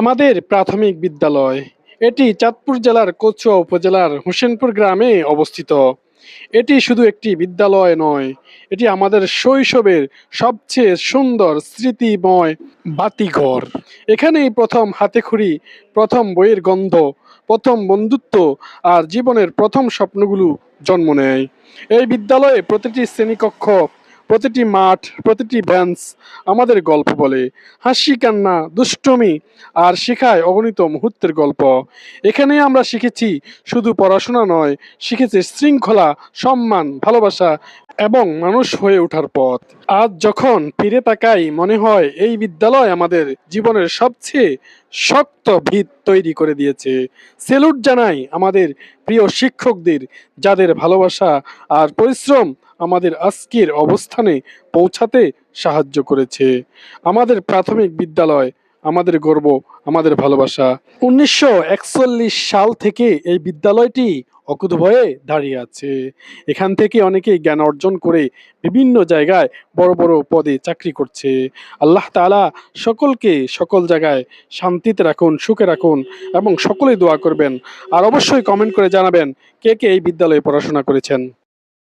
আমাদের প্রাথমিক বিদ্যালয় এটি চাঁদপুর জেলার কচুয়া উপজেলার হোসেনপুর গ্রামে অবস্থিত। এটি শুধু একটি বিদ্যালয় নয়, এটি আমাদের শৈশবের সবচেয়ে সুন্দর স্মৃতিময় বাতিঘর। এখানেই প্রথম হাতেখড়ি, প্রথম বইয়ের গন্ধ, প্রথম বন্ধুত্ব আর জীবনের প্রথম স্বপ্নগুলো জন্ম নেয়। এই বিদ্যালয়ে প্রতিটি শ্রেণীকক্ষ, প্রতিটি মাঠ, প্রতিটি বেঞ্চ আমাদের গল্প বলে, হাসি কান্না, দুষ্টমি আর শেখায় অগণিত মুহূর্তের গল্প। এখানে আমরা শিখেছি শুধু পড়াশোনা নয়, শিখেছি শৃঙ্খলা, সম্মান, ভালোবাসা এবং মানুষ হয়ে ওঠার পথ। আজ যখন ফিরে তাকাই মনে হয় এই বিদ্যালয় আমাদের জীবনের সবচেয়ে শক্ত ভিত তৈরি করে দিয়েছে। সেলুট জানাই আমাদের প্রিয় শিক্ষকদের, যাদের ভালোবাসা আর পরিশ্রম আমাদের আজকের অবস্থানে পৌঁছাতে সাহায্য করেছে। আমাদের প্রাথমিক বিদ্যালয় আমাদের গর্ব, আমাদের ভালোবাসা। 1941 সাল থেকে এই বিদ্যালয়টি অকুতোভয়ে দাঁড়িয়ে আছে। এখান থেকে অনেকেই জ্ঞান অর্জন করে বিভিন্ন জায়গায় বড় বড় পদে চাকরি করছে। আল্লাহ তাআলা সকলকে সকল জায়গায় শান্তিতে রাখুন, সুখে রাখুন এবং সকলেই দোয়া করবেন। আর অবশ্যই কমেন্ট করে জানাবেন কে কে এই বিদ্যালয়ে পড়াশোনা করেছেন।